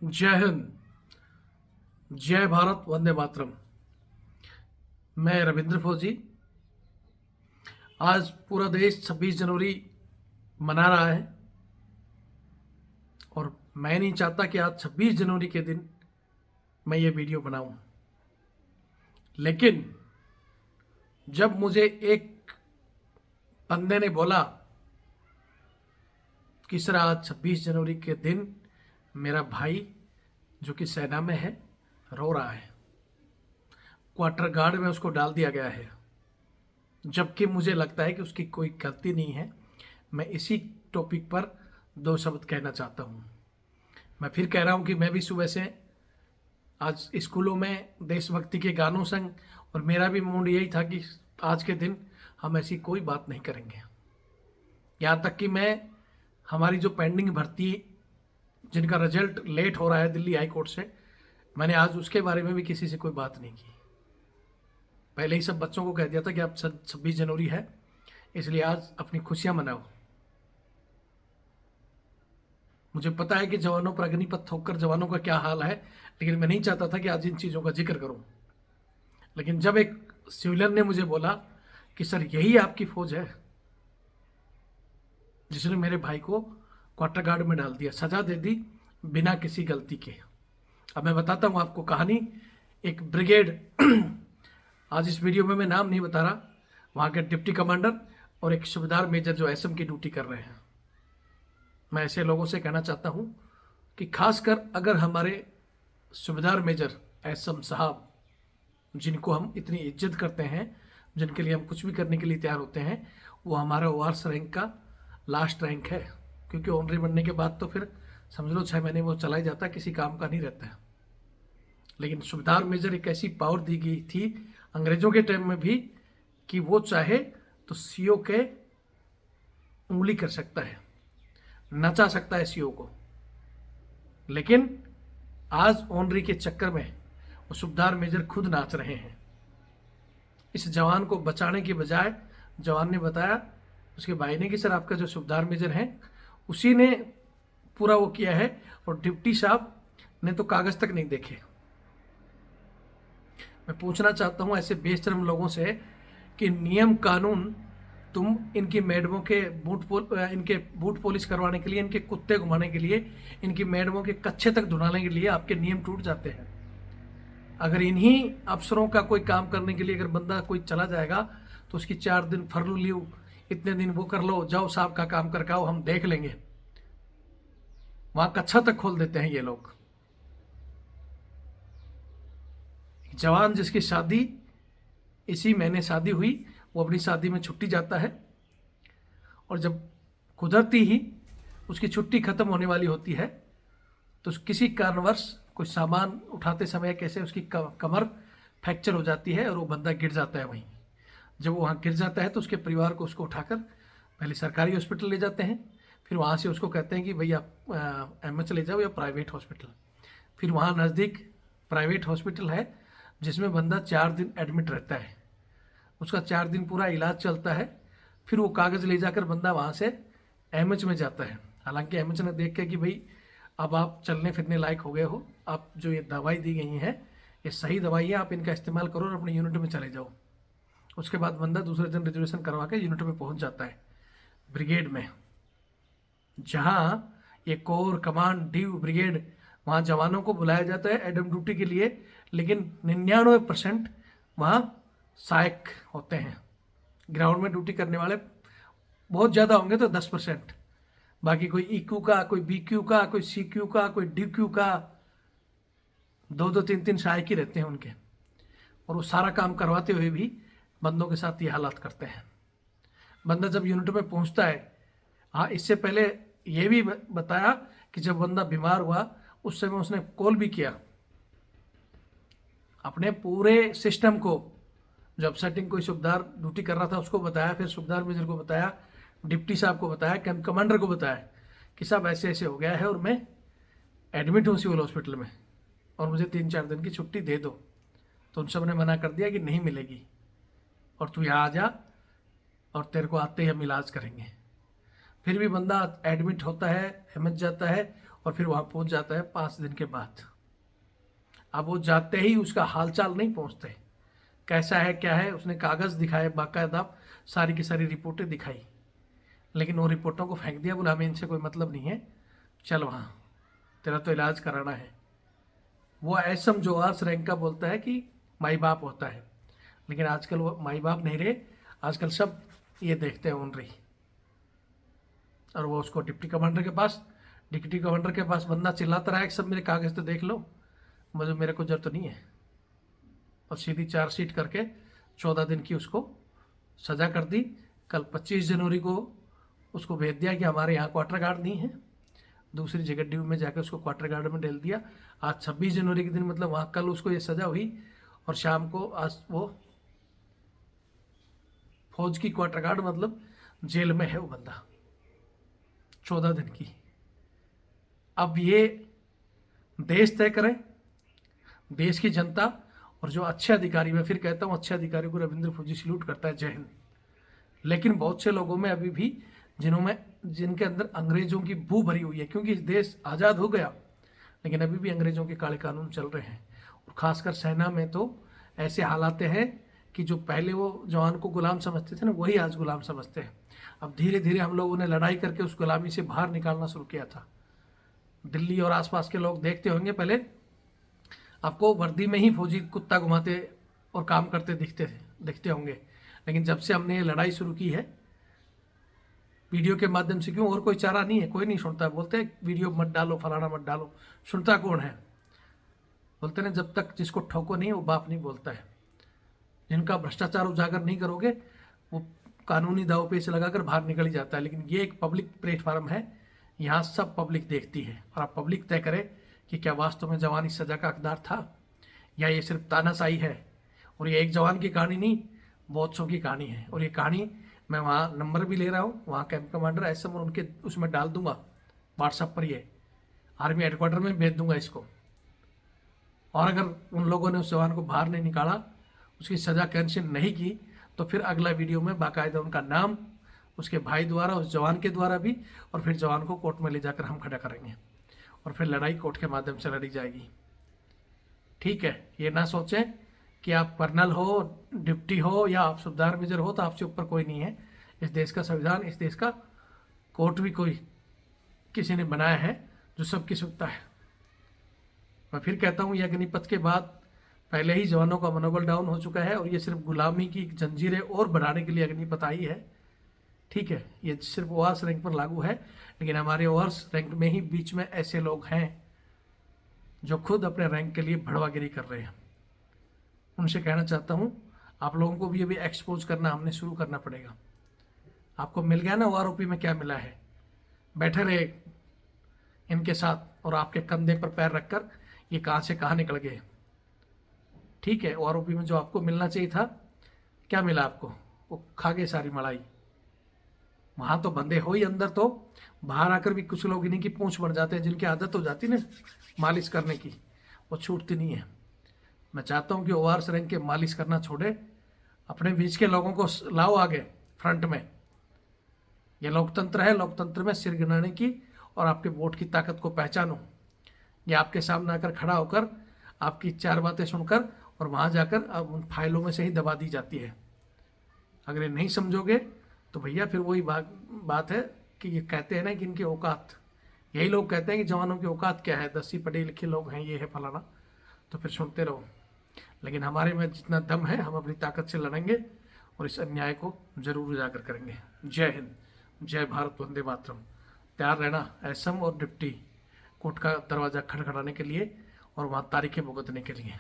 जय हिंद, जय भारत, वंदे मातरम। मैं रविंद्र फौजी। आज पूरा देश 26 जनवरी मना रहा है और मैं नहीं चाहता कि आज 26 जनवरी के दिन मैं ये वीडियो बनाऊं। लेकिन जब मुझे एक बंदे ने बोला कि सर आज 26 जनवरी के दिन मेरा भाई जो कि सेना में है रो रहा है, क्वार्टर गार्ड में उसको डाल दिया गया है, जबकि मुझे लगता है कि उसकी कोई गलती नहीं है। मैं इसी टॉपिक पर 2 शब्द कहना चाहता हूँ। मैं फिर कह रहा हूँ कि मैं भी सुबह से आज स्कूलों में देशभक्ति के गानों संग, और मेरा भी मूड यही था कि आज के दिन हम ऐसी कोई बात नहीं करेंगे। यहाँ तक कि मैं हमारी जो पेंडिंग भर्ती जिनका रिजल्ट लेट हो रहा है दिल्ली हाई कोर्ट से, मैंने आज उसके बारे में भी किसी से कोई बात नहीं की। पहले ही सब बच्चों को कह दिया था कि अब 26 जनवरी है, इसलिए आज अपनी खुशियां मनाओ। मुझे पता है कि जवानों पर अग्निपथ ठोककर जवानों का क्या हाल है, लेकिन मैं नहीं चाहता था कि आज इन चीज़ों का जिक्र करूं। लेकिन जब एक सिविलियन ने मुझे बोला कि सर यही आपकी फौज है जिसने मेरे भाई को क्वार्टर गार्ड में डाल दिया, सजा दे दी बिना किसी गलती के। अब मैं बताता हूं आपको कहानी। एक ब्रिगेड आज इस वीडियो में मैं नाम नहीं बता रहा, वहाँ के डिप्टी कमांडर और एक सूबेदार मेजर जो एसएम की ड्यूटी कर रहे हैं। मैं ऐसे लोगों से कहना चाहता हूँ कि खासकर अगर हमारे सूबेदार मेजर एसएम साहब, जिनको हम इतनी इज्जत करते हैं, जिनके लिए हम कुछ भी करने के लिए तैयार होते हैं, वो हमारा ओआरएस रैंक का लास्ट रैंक है। क्योंकि ऑनरी बनने के बाद तो फिर समझ लो 6 महीने वो चला ही जाता, किसी काम का नहीं रहता है। लेकिन सूबेदार मेजर एक ऐसी पावर दी गई थी अंग्रेजों के टाइम में भी कि वो चाहे तो सीओ के उंगली कर सकता है, नचा सकता है सीओ को। लेकिन आज ऑनरी के चक्कर में वो सूबेदार मेजर खुद नाच रहे हैं। इस जवान को बचाने के बजाय जवान ने बताया उसके भाई ने कि सर आपका जो सूबेदार मेजर है उसी ने पूरा वो किया है, और डिप्टी साहब ने तो कागज तक नहीं देखे। मैं पूछना चाहता हूं ऐसे बेशर्म लोगों से कि नियम कानून तुम इनकी मैडमों के इनके बूट पॉलिश करवाने के लिए, इनके कुत्ते घुमाने के लिए, इनकी मैडमों के कच्छे तक धुलाने के लिए आपके नियम टूट जाते हैं। अगर इन्हीं अफसरों का कोई काम करने के लिए अगर बंदा कोई चला जाएगा तो उसकी 4 दिन फर्लो लीव, इतने दिन वो कर लो, जाओ साहब का काम करके आओ, हम देख लेंगे। वहां कच्छा तक खोल देते हैं ये लोग। जवान जिसकी शादी इसी महीने शादी हुई, वो अपनी शादी में छुट्टी जाता है, और जब कुदरती ही उसकी छुट्टी खत्म होने वाली होती है तो किसी कारणवश कोई सामान उठाते समय कैसे उसकी कमर फ्रैक्चर हो जाती है और वो बंदा गिर जाता है वहीं। जब वो वहाँ गिर जाता है तो उसके परिवार को उसको उठाकर पहले सरकारी हॉस्पिटल ले जाते हैं, फिर वहाँ से उसको कहते हैं कि भैया एमएच ले जाओ या प्राइवेट हॉस्पिटल। फिर वहाँ नज़दीक प्राइवेट हॉस्पिटल है जिसमें बंदा 4 दिन एडमिट रहता है, उसका 4 दिन पूरा इलाज चलता है। फिर वो कागज़ ले जाकर बंदा वहाँ से एमएच में जाता है। हालांकि एमएच ने देख के कि भाई अब आप चलने फिरने लायक हो गए हो, आप जो ये दवाई दी गई है ये सही दवाई है, आप इनका इस्तेमाल करो और अपने यूनिट में चले जाओ। उसके बाद बंदा दूसरे दिन रिजर्वेशन करवा के यूनिट में पहुंच जाता है, ब्रिगेड में, जहाँ ये कोर कमांड ड्यू ब्रिगेड, वहाँ जवानों को बुलाया जाता है एडम ड्यूटी के लिए। लेकिन 99% वहाँ सहायक होते हैं। ग्राउंड में ड्यूटी करने वाले बहुत ज़्यादा होंगे तो 10%, बाकी कोई EQ का, कोई BQ का, कोई CQ का, कोई DQ का, 2-2, 3-3 सहायक ही रहते हैं उनके। और वो सारा काम करवाते हुए भी बंदों के साथ ये हालात करते हैं। बंदा जब यूनिट में पहुंचता है, हाँ इससे पहले ये भी बताया कि जब बंदा बीमार हुआ उस समय उसने कॉल भी किया अपने पूरे सिस्टम को। जब सेटिंग कोई सूबेदार ड्यूटी कर रहा था उसको बताया, फिर सूबेदार मेजर को बताया, डिप्टी साहब को बताया, कैंप कमांडर को बताया कि साहब ऐसे ऐसे हो गया है और मैं एडमिट हूँ सिविल हॉस्पिटल में और मुझे 3-4 दिन की छुट्टी दे दो। तो उन सब ने मना कर दिया कि नहीं मिलेगी, और तू यहाँ आ जा और तेरे को आते ही हम इलाज करेंगे। फिर भी बंदा एडमिट होता है, एमएच जाता है, और फिर वहाँ पहुँच जाता है 5 दिन के बाद। अब वो जाते ही उसका हालचाल नहीं पहुँचते, कैसा है क्या है, उसने कागज़ दिखाए बाकायदा, सारी की सारी रिपोर्टें दिखाई, लेकिन वो रिपोर्टों को फेंक दिया, बोला हमें इनसे कोई मतलब नहीं है, चल वहाँ, तेरा तो इलाज कराना है। वो एसएम जो आर्स रैंक का बोलता है कि माई बाप होता है, लेकिन आजकल वो माई बाप नहीं रहे, आजकल सब ये देखते हैं उन रही। और वो उसको डिप्टी कमांडर के पास बंदा चिल्लाता रहा है कि सब मेरे कागज़ तो देख लो, मुझे मेरे को जरूरत तो नहीं है। और सीधी चार्जशीट करके 14 दिन की उसको सज़ा कर दी। कल 25 जनवरी को उसको भेज दिया कि हमारे यहाँ क्वार्टर गार्ड नहीं है, दूसरी जगह ड्यू में जाकर उसको क्वार्टर गार्ड में डाल दिया। आज 26 जनवरी के दिन, मतलब वहाँ कल उसको ये सज़ा हुई, और शाम को आज वो फौज की क्वार्टर गार्ड, मतलब जेल में है वो बंदा 14 दिन की। अब ये देश तय करें, देश की जनता, और जो अच्छे अधिकारी, मैं फिर कहता हूँ अच्छे अधिकारी को रविंद्र फौजी सल्यूट करता है, जय हिंद। लेकिन बहुत से लोगों में अभी भी जिनके अंदर अंग्रेजों की बू भरी हुई है, क्योंकि देश आज़ाद हो गया लेकिन अभी भी अंग्रेजों के काले कानून चल रहे हैं। और ख़ासकर सेना में तो ऐसे हालात हैं कि जो पहले वो जवान को गुलाम समझते थे ना, वही आज गुलाम समझते हैं। अब धीरे धीरे हम लोगों ने लड़ाई करके उस गुलामी से बाहर निकालना शुरू किया था। दिल्ली और आसपास के लोग देखते होंगे, पहले आपको वर्दी में ही फौजी कुत्ता घुमाते और काम करते दिखते होंगे, लेकिन जब से हमने ये लड़ाई शुरू की है वीडियो के माध्यम से, क्यों, और कोई चारा नहीं है, कोई नहीं सुनता। बोलते हैं वीडियो मत डालो, फलाना मत डालो, सुनता कौन है? बोलते हैं जब तक जिसको ठोको नहीं वो बाप नहीं बोलता है। जिनका भ्रष्टाचार उजागर नहीं करोगे वो कानूनी दाव पेच लगाकर बाहर निकल ही जाता है। लेकिन ये एक पब्लिक प्लेटफार्म है, यहाँ सब पब्लिक देखती है, और आप पब्लिक तय करें कि क्या वास्तव में जवान इस सज़ा का हकदार था या ये सिर्फ तानाशाही है। और ये एक जवान की कहानी नहीं, बहुत सौ की कहानी है। और ये कहानी मैं वहाँ नंबर भी ले रहा हूँ, वहाँ कैंप कमांडर एसएम, और उनके उसमें डाल दूंगा व्हाट्सएप पर, ये आर्मी हेडक्वार्टर में भेज दूंगा इसको। और अगर उन लोगों ने उस जवान को बाहर नहीं निकाला, उसकी सज़ा कैंसिल नहीं की, तो फिर अगला वीडियो में बाकायदा उनका नाम, उसके भाई द्वारा, उस जवान के द्वारा भी, और फिर जवान को कोर्ट में ले जाकर हम खड़ा करेंगे, और फिर लड़ाई कोर्ट के माध्यम से लड़ी जाएगी। ठीक है, ये ना सोचें कि आप कर्नल हो, डिप्टी हो, या आप सूबेदार मेजर हो तो आपसे ऊपर कोई नहीं है। इस देश का संविधान, इस देश का कोर्ट भी कोई किसी ने बनाया है जो सबकी सुनता है। मैं फिर कहता हूँ, यह अग्निपथ के बाद पहले ही जवानों का मनोबल डाउन हो चुका है, और ये सिर्फ गुलामी की जंजीरें और बढ़ाने के लिए अग्निपथ आई है। ठीक है, ये सिर्फ ओआरएस रैंक पर लागू है, लेकिन हमारे ओआरएस रैंक में ही बीच में ऐसे लोग हैं जो खुद अपने रैंक के लिए भड़वागिरी कर रहे हैं। उनसे कहना चाहता हूँ, आप लोगों को भी अभी एक्सपोज करना हमने शुरू करना पड़ेगा। आपको मिल गया ना ओआरओपी में क्या मिला है, बैठे रहे इनके साथ और आपके कंधे पर पैर रखकर ये कहाँ से कहाँ निकल गए। ठीक है, ओआरओपी में जो आपको मिलना चाहिए था, क्या मिला आपको? वो खा गए सारी मलाई। वहाँ तो बंदे हो ही अंदर, तो बाहर आकर भी कुछ लोग इन्हीं की पूंछ बढ़ जाते हैं, जिनकी आदत हो जाती ना मालिश करने की, वो छूटती नहीं है। मैं चाहता हूँ कि ओआरएस रैंक के मालिश करना छोड़े, अपने बीच के लोगों को लाओ आगे फ्रंट में। ये लोकतंत्र है, लोकतंत्र में सिर गिनाने की और आपके वोट की ताकत को पहचानो। ये आपके सामने आकर खड़ा होकर आपकी 4 बातें सुनकर और वहाँ जाकर अब उन फाइलों में से ही दबा दी जाती है। अगर ये नहीं समझोगे तो भैया फिर वही बात है कि ये कहते हैं ना कि इनकी औकात, यही लोग कहते हैं कि जवानों की औकात क्या है, 10 पढ़े लिखे लोग हैं, ये है फलाना, तो फिर सुनते रहो। लेकिन हमारे में जितना दम है हम अपनी ताकत से लड़ेंगे और इस अन्याय को जरूर उजागर करेंगे। जय हिंद, जय भारत, वंदे मातरम। तैयार रहना एसएम और डिप्टी कोर्ट का दरवाज़ा खटखटाने के लिए और वहाँ तारीखें भुगतने के लिए।